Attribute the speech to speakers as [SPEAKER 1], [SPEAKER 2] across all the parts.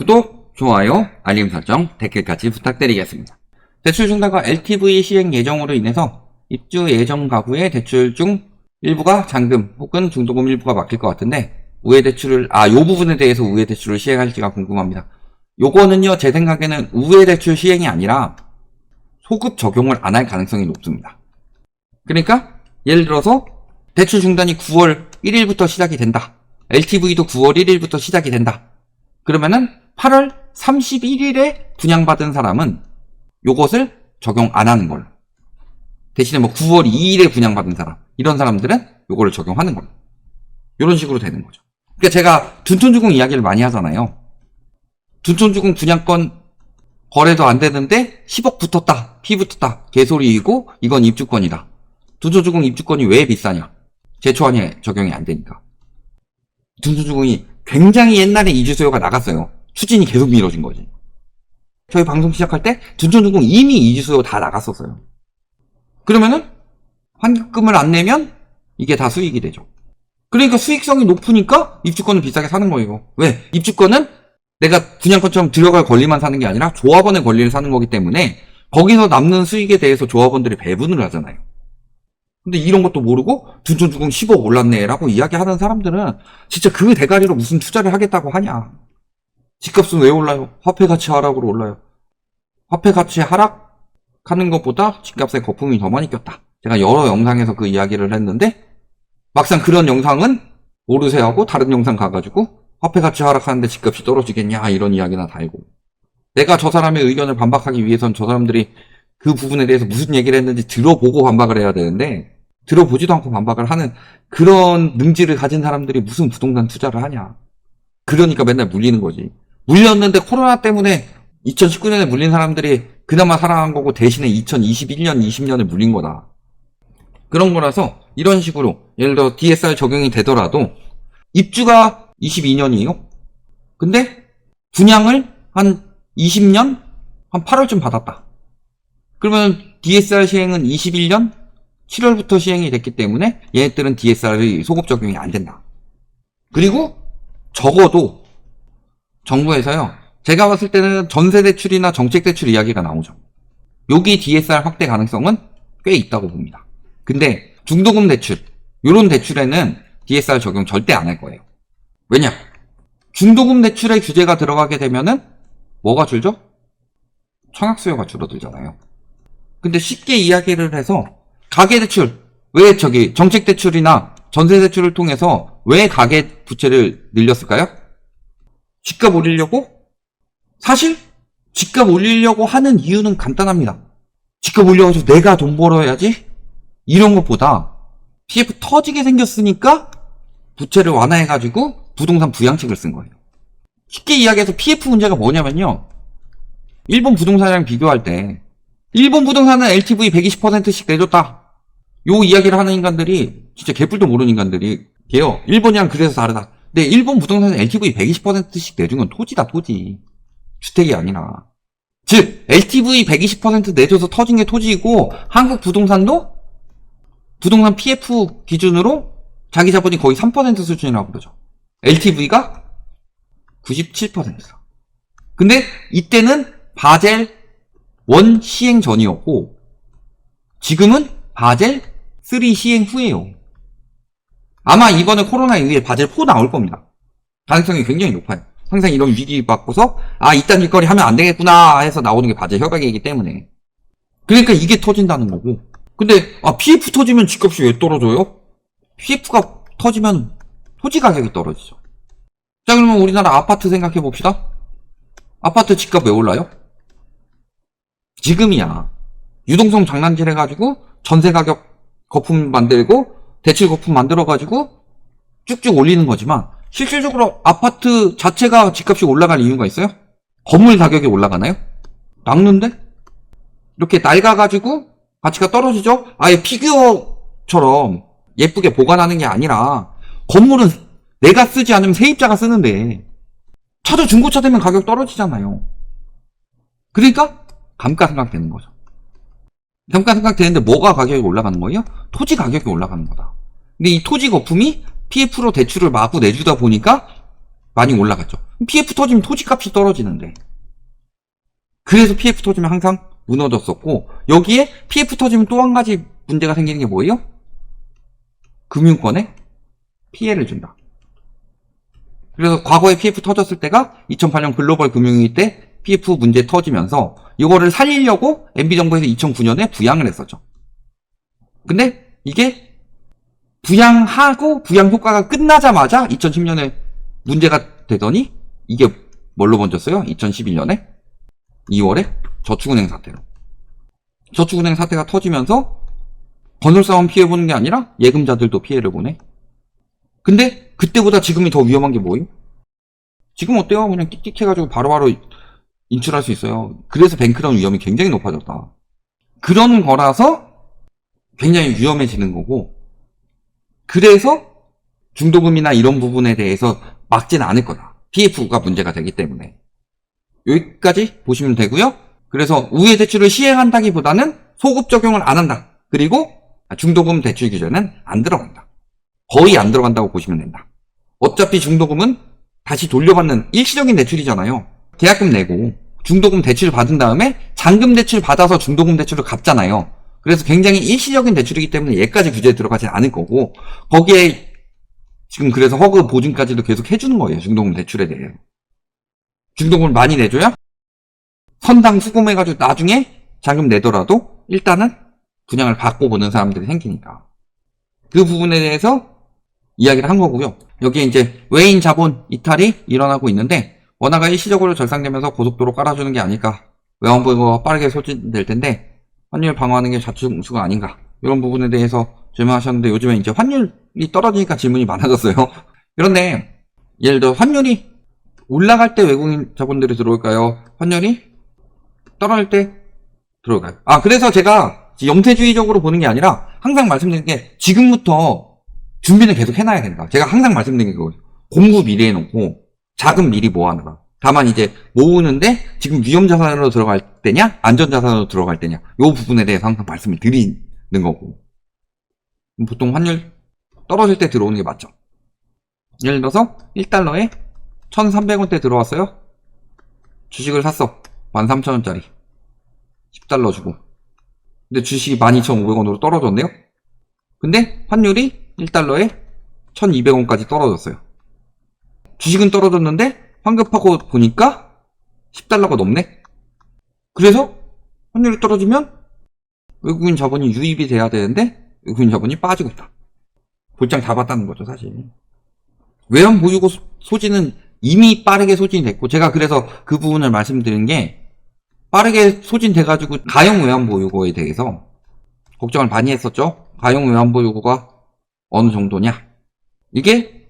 [SPEAKER 1] 구독, 좋아요, 알림 설정, 댓글까지 부탁드리겠습니다. 대출 중단과 LTV 시행 예정으로 인해서 입주 예정 가구의 대출 중 일부가 잔금 혹은 중도금 일부가 막힐 것 같은데 우회 대출을 요 부분에 대해서 우회 대출을 시행할지가 궁금합니다. 요거는요, 제 생각에는 우회 대출 시행이 아니라 소급 적용을 안 할 가능성이 높습니다. 그러니까 예를 들어서 대출 중단이 9월 1일부터 시작이 된다. LTV도 9월 1일부터 시작이 된다. 그러면은 8월 31일에 분양받은 사람은 요것을 적용 안 하는 걸로. 대신에 9월 2일에 분양받은 사람, 이런 사람들은 요거를 적용하는 걸로. 이런 식으로 되는 거죠. 그러니까 제가 둔촌주공 이야기를 많이 하잖아요. 둔촌주공 분양권 거래도 안 되는데 10억 붙었다, 피 붙었다, 개소리이고 이건 입주권이다. 둔촌주공 입주권이 왜 비싸냐? 제초안에 적용이 안 되니까. 둔촌주공이 굉장히 옛날에 이주 수요가 나갔어요. 추진이 계속 미뤄진 거지. 저희 방송 시작할 때 둔촌주공 이미 이주 수요 다 나갔었어요. 그러면은 환급금을 안 내면 이게 다 수익이 되죠. 그러니까 수익성이 높으니까 입주권을 비싸게 사는 거예요. 왜? 입주권은 내가 분양권처럼 들어갈 권리만 사는 게 아니라 조합원의 권리를 사는 거기 때문에 거기서 남는 수익에 대해서 조합원들이 배분을 하잖아요. 근데 이런 것도 모르고 둔촌주공 10억 올랐네 라고 이야기하는 사람들은 진짜 그 대가리로 무슨 투자를 하겠다고 하냐. 집값은 왜 올라요? 화폐가치 하락으로 올라요. 화폐가치 하락하는 것보다 집값에 거품이 더 많이 꼈다. 제가 여러 영상에서 그 이야기를 했는데 막상 그런 영상은 오르세하고 다른 영상 가가지고 화폐가치 하락하는데 집값이 떨어지겠냐 이런 이야기나 달고, 내가 저 사람의 의견을 반박하기 위해선 저 사람들이 그 부분에 대해서 무슨 얘기를 했는지 들어보고 반박을 해야 되는데 들어보지도 않고 반박을 하는 그런 능지를 가진 사람들이 무슨 부동산 투자를 하냐. 그러니까 맨날 물리는 거지. 물렸는데 코로나 때문에 2019년에 물린 사람들이 그나마 살아난 거고 대신에 2021년, 20년에 물린 거다. 그런 거라서 이런 식으로 예를 들어 DSR 적용이 되더라도 입주가 22년이에요. 근데 분양을 한 20년? 한 8월쯤 받았다. 그러면 DSR 시행은 21년 7월부터 시행이 됐기 때문에 얘네들은 DSR의 소급 적용이 안 된다. 그리고 적어도 정부에서요, 제가 봤을 때는 전세대출이나 정책대출 이야기가 나오죠. 여기 DSR 확대 가능성은 꽤 있다고 봅니다. 근데 중도금 대출, 요런 대출에는 DSR 적용 절대 안 할 거예요. 왜냐? 중도금 대출에 규제가 들어가게 되면은 뭐가 줄죠? 청약 수요가 줄어들잖아요. 근데 쉽게 이야기를 해서 가계대출, 왜 정책대출이나 전세대출을 통해서 왜 가계부채를 늘렸을까요? 집값 올리려고? 사실 집값 올리려고 하는 이유는 간단합니다. 집값 올려가지고 내가 돈 벌어야지? 이런 것보다 PF 터지게 생겼으니까 부채를 완화해가지고 부동산 부양책을 쓴 거예요. 쉽게 이야기해서 PF 문제가 뭐냐면요, 일본 부동산이랑 비교할 때 일본 부동산은 LTV 120%씩 내줬다. 요 이야기를 하는 인간들이 진짜 개뿔도 모르는 인간들이 게요. 일본이랑 그래서 다르다. 근데 일본 부동산은 LTV 120%씩 내준 건 토지다, 토지. 주택이 아니라. 즉 LTV 120% 내줘서 터진 게 토지이고, 한국 부동산도 부동산 PF 기준으로 자기 자본이 거의 3% 수준이라고 그러죠. LTV가 97%. 근데 이때는 바젤 1 시행 전이었고 지금은 바젤 3 시행 후예요. 아마 이번에 코로나 이후에 바젤 4 나올 겁니다. 가능성이 굉장히 높아요. 항상 이런 위기 받고서 이딴 일거리 하면 안 되겠구나 해서 나오는 게 바젤 협약이기 때문에. 그러니까 이게 터진다는 거고. 근데 PF 터지면 집값이 왜 떨어져요? PF가 터지면 토지 가격이 떨어지죠. 자, 그러면 우리나라 아파트 생각해 봅시다. 아파트 집값 왜 올라요? 지금이야 유동성 장난질 해가지고 전세 가격 거품 만들고 대출 거품 만들어가지고 쭉쭉 올리는 거지만, 실질적으로 아파트 자체가 집값이 올라갈 이유가 있어요? 건물 가격이 올라가나요? 낚는데? 이렇게 낡아가지고 가치가 떨어지죠? 아예 피규어처럼 예쁘게 보관하는 게 아니라 건물은 내가 쓰지 않으면 세입자가 쓰는데 차도 중고차 되면 가격 떨어지잖아요. 그러니까 감가상각 되는 거죠. 감가상각 되는데 뭐가 가격이 올라가는 거예요? 토지 가격이 올라가는 거다. 근데 이 토지 거품이 PF로 대출을 마구 내주다 보니까 많이 올라갔죠. PF 터지면 토지값이 떨어지는데. 그래서 PF 터지면 항상 무너졌었고, 여기에 PF 터지면 또 한 가지 문제가 생기는 게 뭐예요? 금융권에 피해를 준다. 그래서 과거에 PF 터졌을 때가 2008년 글로벌 금융위기 때 PF 문제 터지면서 이거를 살리려고 MB정부에서 2009년에 부양을 했었죠. 근데 이게 부양하고 부양 효과가 끝나자마자 2010년에 문제가 되더니 이게 뭘로 번졌어요? 2011년에 2월에 저축은행 사태로. 저축은행 사태가 터지면서 건설사만 피해보는 게 아니라 예금자들도 피해를 보네. 근데 그때보다 지금이 더 위험한 게 뭐예요? 지금 어때요? 그냥 끽끽해가지고 바로바로 인출할 수 있어요. 그래서 뱅크런 위험이 굉장히 높아졌다. 그런 거라서 굉장히 위험해지는 거고, 그래서 중도금이나 이런 부분에 대해서 막지는 않을 거다. PF가 문제가 되기 때문에. 여기까지 보시면 되고요. 그래서 우회 대출을 시행한다기보다는 소급 적용을 안 한다. 그리고 중도금 대출 규제는 안 들어간다. 거의 안 들어간다고 보시면 된다. 어차피 중도금은 다시 돌려받는 일시적인 대출이잖아요. 계약금 내고 중도금 대출 받은 다음에 잔금 대출 받아서 중도금 대출을 갚잖아요. 그래서 굉장히 일시적인 대출이기 때문에 얘까지 규제에 들어가지 않을 거고, 거기에 지금 그래서 허그 보증까지도 계속 해주는 거예요. 중도금 대출에 대해. 중도금을 많이 내줘야 선당 수금해가지고 나중에 잔금 내더라도 일단은 분양을 받고 보는 사람들이 생기니까. 그 부분에 대해서 이야기를 한 거고요. 여기에 이제 외인 자본 이탈이 일어나고 있는데, 원화가 일시적으로 절상되면서 고속도로 깔아주는 게 아닐까. 외환보유고가 빠르게 소진될 텐데 환율 방어하는 게 자충수가 아닌가. 이런 부분에 대해서 질문하셨는데, 요즘에 이제 환율이 떨어지니까 질문이 많아졌어요. 그런데 예를 들어 환율이 올라갈 때 외국인 자본들이 들어올까요? 환율이 떨어질 때 들어올까요? 그래서 제가 영세주의적으로 보는 게 아니라 항상 말씀드리는 게, 지금부터 준비는 계속 해놔야 된다. 제가 항상 말씀드리는 게 그거예요. 공부 미리 해놓고 자금 미리 모아놔라. 다만 이제 모으는데 지금 위험자산으로 들어갈 때냐 안전자산으로 들어갈 때냐, 이 부분에 대해서 항상 말씀을 드리는 거고. 보통 환율 떨어질 때 들어오는 게 맞죠. 예를 들어서 1달러에 1,300원대 들어왔어요. 주식을 샀어. 13,000원짜리 10달러 주고. 근데 주식이 12,500원으로 떨어졌네요. 근데 환율이 1달러에 1,200원까지 떨어졌어요. 주식은 떨어졌는데 환급하고 보니까 10달러가 넘네. 그래서 환율이 떨어지면 외국인 자본이 유입이 돼야 되는데 외국인 자본이 빠지고 있다. 볼장 잡았다는 거죠, 사실. 외환 보유고 소진은 이미 빠르게 소진이 됐고, 제가 그래서 그 부분을 말씀드린 게, 빠르게 소진돼가지고 가용 외환 보유고에 대해서 걱정을 많이 했었죠. 가용 외환 보유고가 어느 정도냐. 이게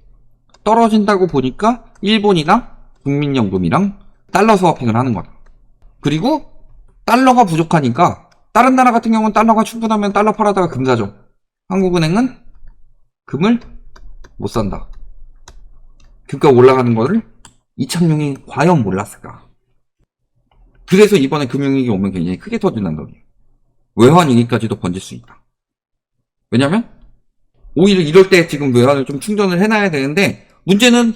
[SPEAKER 1] 떨어진다고 보니까 일본이나 국민연금이랑 달러 스와핑을 하는 거다. 그리고 달러가 부족하니까 다른 나라 같은 경우는 달러가 충분하면 달러 팔아다가 금 사죠. 한국은행은 금을 못 산다. 금가 올라가는 거를 이창용이 과연 몰랐을까. 그래서 이번에 금융위기 오면 굉장히 크게 터진다는 거예요. 외환위기까지도 번질 수 있다. 왜냐면 오히려 이럴 때 지금 외환을 좀 충전을 해놔야 되는데, 문제는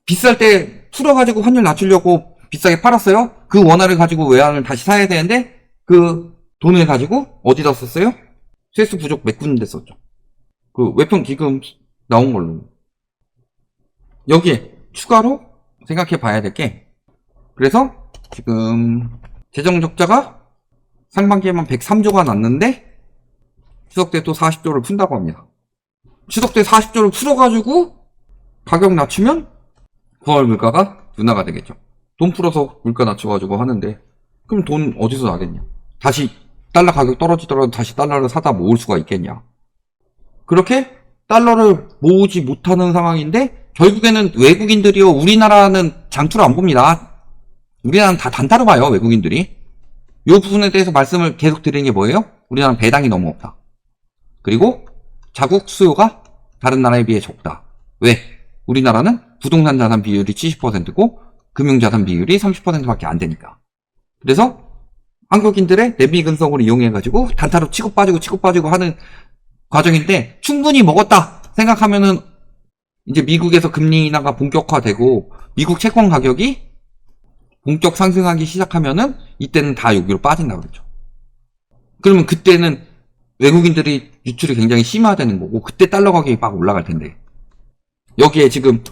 [SPEAKER 1] 비쌀 때 풀어가지고 환율 낮추려고 비싸게 팔았어요. 그 원화를 가지고 외환을 다시 사야 되는데 그 돈을 가지고 어디다 썼어요? 세수 부족 메꾸는 데 썼죠. 그 외평 기금 나온 걸로. 여기에 추가로 생각해 봐야 될 게, 그래서 지금 재정 적자가 상반기에만 103조가 났는데 추석 때 또 40조를 푼다고 합니다. 추석 때 40조를 풀어가지고 가격 낮추면 9월 물가가 둔화가 되겠죠. 돈 풀어서 물가 낮춰가지고 하는데, 그럼 돈 어디서 나겠냐. 다시 달러 가격 떨어지더라도 다시 달러를 사다 모을 수가 있겠냐. 그렇게 달러를 모으지 못하는 상황인데, 결국에는 외국인들이요, 우리나라는 장투를 안 봅니다. 우리나라는 다 단타로 봐요, 외국인들이. 이 부분에 대해서 말씀을 계속 드리는 게 뭐예요? 우리나라는 배당이 너무 없다. 그리고 자국 수요가 다른 나라에 비해 적다. 왜? 우리나라는 부동산 자산 비율이 70%고 금융자산 비율이 30%밖에 안 되니까. 그래서 한국인들의 내비 근성을 이용해가지고 단타로 치고 빠지고 하는 과정인데, 충분히 먹었다 생각하면은 이제 미국에서 금리 인하가 본격화되고 미국 채권 가격이 본격 상승하기 시작하면은 이때는 다 여기로 빠진다고 그랬죠. 그러면 그때는 외국인들이 유출이 굉장히 심화되는 거고 그때 달러 가격이 막 올라갈 텐데 여기에 지금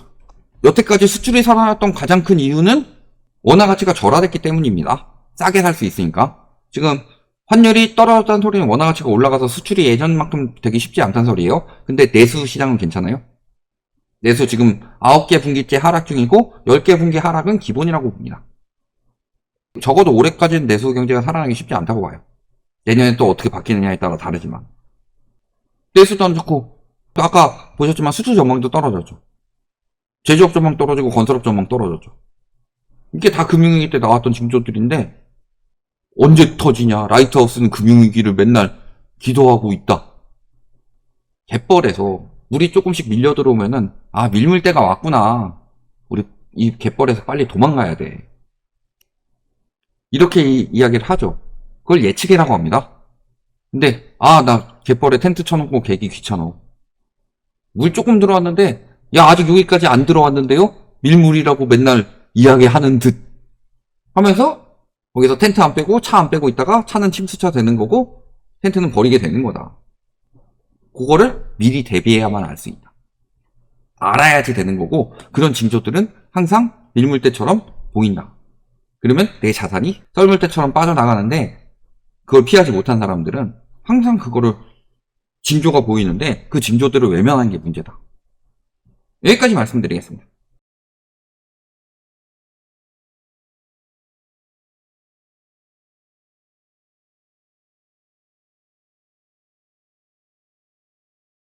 [SPEAKER 1] 여태까지 수출이 살아났던 가장 큰 이유는 원화 가치가 절하됐기 때문입니다. 싸게 살 수 있으니까. 지금 환율이 떨어졌다는 소리는 원화 가치가 올라가서 수출이 예전만큼 되기 쉽지 않다는 소리예요. 근데 내수 시장은 괜찮아요. 내수 지금 9개 분기째 하락 중이고 10개 분기 하락은 기본이라고 봅니다. 적어도 올해까지는 내수 경제가 살아나기 쉽지 않다고 봐요. 내년에 또 어떻게 바뀌느냐에 따라 다르지만. 내수도 안 좋고 아까 보셨지만 수출 전망도 떨어졌죠. 제조업 전망 떨어지고 건설업 전망 떨어졌죠. 이게 다 금융위기 때 나왔던 징조들인데 언제 터지냐. 라이트하우스는 금융위기를 맨날 기도하고 있다. 갯벌에서 물이 조금씩 밀려 들어오면은 아 밀물 때가 왔구나. 우리 이 갯벌에서 빨리 도망가야 돼. 이렇게 이야기를 하죠. 그걸 예측이라고 합니다. 근데 나 갯벌에 텐트 쳐놓고 개기 귀찮아. 물 조금 들어왔는데 야 아직 여기까지 안 들어왔는데요? 밀물이라고 맨날 이야기하는 듯 하면서 거기서 텐트 안 빼고 차 안 빼고 있다가 차는 침수차 되는 거고 텐트는 버리게 되는 거다. 그거를 미리 대비해야만 알 수 있다. 알아야지 되는 거고 그런 징조들은 항상 밀물때처럼 보인다. 그러면 내 자산이 썰물때처럼 빠져나가는데 그걸 피하지 못한 사람들은 항상 그거를 징조가 보이는데 그 징조들을 외면하는 게 문제다. 여기까지 말씀드리겠습니다.